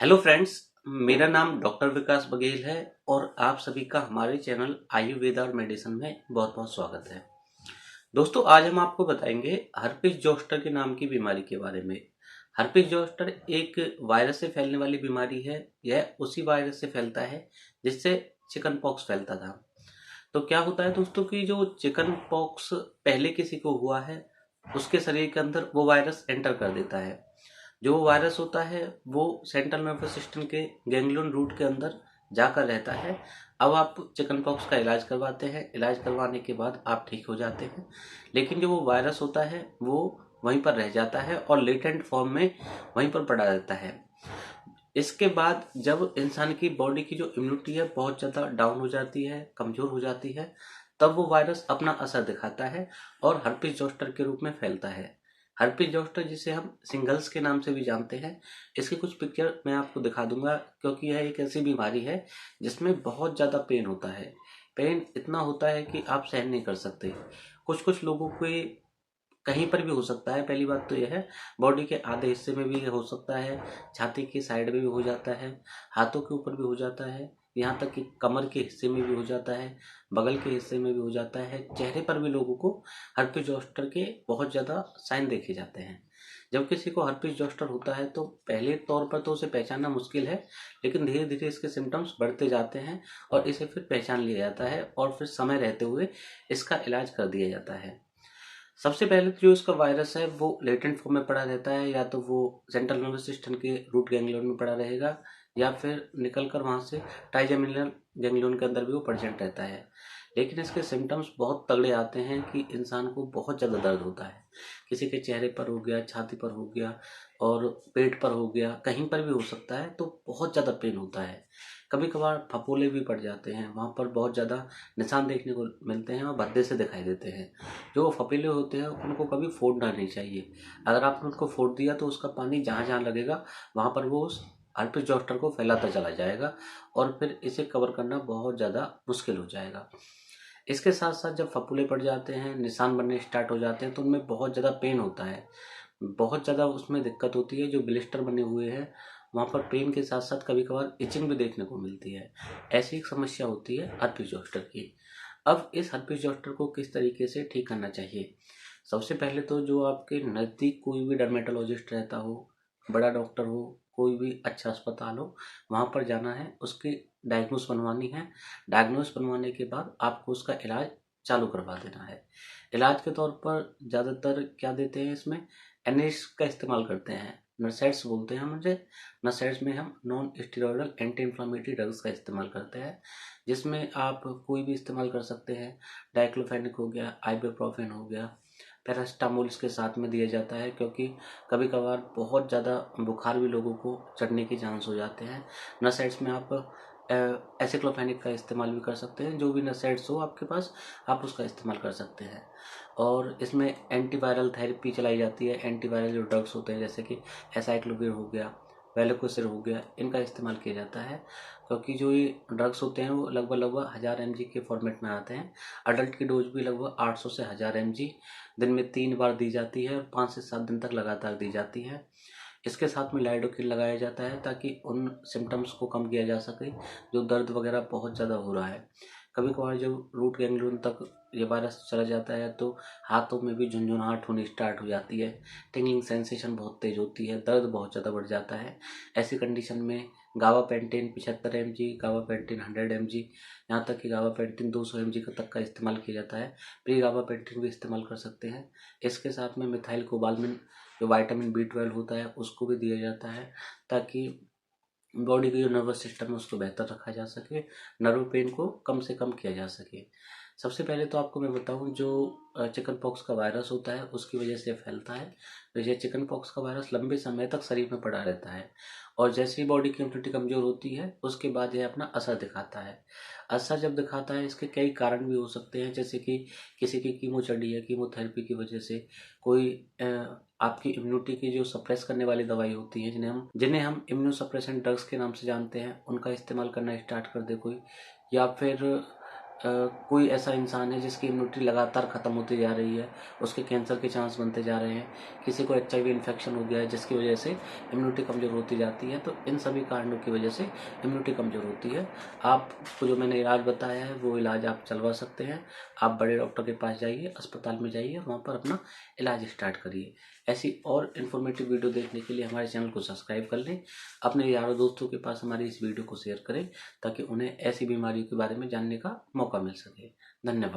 Hello friends. मेरा नाम doctor विकास बघेल है और आप सभी का हमारे चैनल आयुर्वेदा और मेडिसिन में बहुत बहुत स्वागत है। दोस्तों, आज हम आपको बताएंगे हर्पिस जोस्टर के नाम की बीमारी के बारे में। हर्पिस जोस्टर एक वायरस से फैलने वाली बीमारी है। यह उसी वायरस से फैलता है जिससे चिकन पॉक्स फैलता था। तो क्या होता है दोस्तों कि जो चिकन पॉक्स पहले किसी को हुआ है, उसके शरीर के अंदर वो वायरस एंटर कर देता है। जो वायरस होता है वो सेंट्रल नर्वस सिस्टम के गैंग्लियन रूट के अंदर जाकर रहता है। अब आप चिकन पॉक्स का इलाज करवाते हैं, इलाज करवाने के बाद आप ठीक हो जाते हैं, लेकिन जो वो वायरस होता है वो वहीं पर रह जाता है और लेटेंट फॉर्म में वहीं पर पड़ा रहता है। इसके बाद जब इंसान की बॉडी की जो इम्यूनिटी है बहुत ज़्यादा डाउन हो जाती है, कमज़ोर हो जाती है, तब वो वायरस अपना असर दिखाता है और हर्पिस जोस्टर के रूप में फैलता है। हर्पिस जोस्टर, जिसे हम सिंगल्स के नाम से भी जानते हैं, इसकी कुछ पिक्चर मैं आपको दिखा दूंगा, क्योंकि यह एक ऐसी बीमारी है जिसमें बहुत ज़्यादा पेन होता है। पेन इतना होता है कि आप सहन नहीं कर सकते। कुछ कुछ लोगों को कहीं पर भी हो सकता है। पहली बात तो यह है, बॉडी के आधे हिस्से में भी हो सकता है, छाती की साइड में भी हो जाता है, हाथों के ऊपर भी हो जाता है, यहाँ तक कि कमर के हिस्से में भी हो जाता है, बगल के हिस्से में भी हो जाता है, चेहरे पर भी लोगों को हर्पिस जोस्टर के बहुत ज़्यादा साइन देखे जाते हैं। जब किसी को हर्पिस जोस्टर होता है तो पहले तौर पर तो उसे पहचानना मुश्किल है, लेकिन धीरे धीरे इसके सिम्टम्स बढ़ते जाते हैं और इसे फिर पहचान लिया जाता है और फिर समय रहते हुए इसका इलाज कर दिया जाता है। सबसे पहले तो जो इसका वायरस है वो लेटेंट फॉर्म में पड़ा रहता है, या तो वो सेंट्रल नर्वस सिस्टम के रूट गैंग्लियन में पड़ा रहेगा, या फिर निकल कर वहाँ से ट्राइजेमिनल गैंग्लियन के अंदर भी वो प्रेजेंट रहता है। लेकिन इसके सिम्टम्स बहुत तगड़े आते हैं कि इंसान को बहुत ज़्यादा दर्द होता है। किसी के चेहरे पर हो गया, छाती पर हो गया और पेट पर हो गया, कहीं पर भी हो सकता है, तो बहुत ज़्यादा पेन होता है। कभी कभार फफोले भी पड़ जाते हैं, वहाँ पर बहुत ज़्यादा निशान देखने को मिलते हैं और भद्दे से दिखाई देते हैं। जो फफेले होते हैं उनको कभी फोड़ना नहीं चाहिए। अगर आपने उनको फोड़ दिया तो उसका पानी जहाँ जहाँ लगेगा वहाँ पर वो उस हर्पिस जोस्टर को फैलाता चला जाएगा और फिर इसे कवर करना बहुत ज़्यादा मुश्किल हो जाएगा। इसके साथ साथ जब फफूले पड़ जाते हैं, निशान बनने स्टार्ट हो जाते हैं, तो उनमें बहुत ज़्यादा पेन होता है, बहुत ज़्यादा उसमें दिक्कत होती है। जो ब्लिस्टर बने हुए हैं वहाँ पर पेन के साथ साथ कभी कभार इचिंग भी देखने को मिलती है। ऐसी एक समस्या होती है हर्पिस जोस्टर की। अब इस हर्पिस जोस्टर को किस तरीके से ठीक करना चाहिए? सबसे पहले तो जो आपके नज़दीक कोई भी डर्मेटोलॉजिस्ट रहता हो, बड़ा डॉक्टर हो, कोई भी अच्छा अस्पताल हो, वहाँ पर जाना है, उसकी डायग्नोस बनवानी है। डायग्नोस बनवाने के बाद आपको उसका इलाज चालू करवा देना है। इलाज के तौर पर ज़्यादातर क्या देते हैं इसमें, एनेस का इस्तेमाल करते हैं, नरसेट्स बोलते हैं मुझे। नरसेट्स में हम non steroidal anti inflammatory drugs का इस्तेमाल करते हैं, जिसमें आप कोई भी इस्तेमाल कर सकते हैं। डाइक्लोफेनिक हो गया, आइबुप्रोफेन हो गया, पैरासिटामोल इसके साथ में दिया जाता है, क्योंकि कभी कभार बहुत ज़्यादा बुखार भी लोगों को चढ़ने के चांस हो जाते हैं। नसेट्स में आप एसिक्लोफेनिक का इस्तेमाल भी कर सकते हैं। जो भी नसेट्स हो आपके पास, आप उसका इस्तेमाल कर सकते हैं। और इसमें एंटीवायरल थेरेपी चलाई जाती है। एंटीवायरल जो ड्रग्स होते हैं, जैसे कि एसाइक्लोविर हो गया, वेलिकोसिर हो गया, इनका इस्तेमाल किया जाता है, क्योंकि जो ये ड्रग्स होते हैं वो लगभग लगभग 1000 mg के फॉर्मेट में आते हैं। अडल्ट की डोज भी लगभग 800 से 1000 mg दिन में 3 बार दी जाती है और 5 से 7 दिन तक लगातार दी जाती है। इसके साथ में लाइडोकिन लगाया जाता है ताकि उन सिम्टम्स को कम किया जा सके जो दर्द वगैरह बहुत ज़्यादा हो रहा है। कभी कभार जब रूट गैंग्लियन तक ये वायरस चला जाता है तो हाथों में भी झुंझुनाहट होनी स्टार्ट हो जाती है, टिंगलिंग सेंसेशन बहुत तेज होती है, दर्द बहुत ज़्यादा बढ़ जाता है। ऐसी कंडीशन में गाबापेंटिन 75 mg, गाबापेंटिन 100 mg, यहाँ तक कि गाबापेंटिन 200 mg तक का इस्तेमाल किया जाता है। प्री गाबापेंटिन भी इस्तेमाल कर सकते हैं। इसके साथ में मिथाइल कोबालमिन, जो विटामिन B12 होता है, उसको भी दिया जाता है, ताकि बॉडी की जो नर्वस सिस्टम है उसको बेहतर रखा जा सके, नर्व पेन को कम से कम किया जा सके। सबसे पहले तो आपको मैं बताऊं, जो चिकन पॉक्स का वायरस होता है उसकी वजह से फैलता है। तो ये चिकन पॉक्स का वायरस लंबे समय तक शरीर में पड़ा रहता है और जैसे ही बॉडी की इम्यूनिटी कमजोर होती है उसके बाद यह अपना असर दिखाता है। असर जब दिखाता है, इसके कई कारण भी हो सकते हैं, जैसे कि किसी की कीमो चढ़ी है, कीमोथेरेपी की वजह से, कोई आपकी इम्यूनिटी की जो सप्रेस करने वाली दवाई होती है, जिन्हें हम इम्यूनो सप्रेसेंट ड्रग्स के नाम से जानते हैं, उनका इस्तेमाल करना स्टार्ट कर दे कोई, या फिर कोई ऐसा इंसान है जिसकी इम्यूनिटी लगातार ख़त्म होती जा रही है, उसके कैंसर के चांस बनते जा रहे हैं, किसी को HIV इन्फेक्शन हो गया है जिसकी वजह से इम्यूनिटी कमज़ोर होती जाती है, तो इन सभी कारणों की वजह से इम्यूनिटी कमज़ोर होती है। आपको जो मैंने इलाज बताया है वो इलाज आप चलवा सकते हैं। आप बड़े डॉक्टर के पास जाइए, अस्पताल में जाइए, वहाँ पर अपना इलाज स्टार्ट करिए। ऐसी और इन्फॉर्मेटिव वीडियो देखने के लिए हमारे चैनल को सब्सक्राइब कर लें। अपने यारों दोस्तों के पास हमारी इस वीडियो को शेयर करें ताकि उन्हें ऐसी बीमारियों के बारे में जानने का मौका मिल सके। धन्यवाद।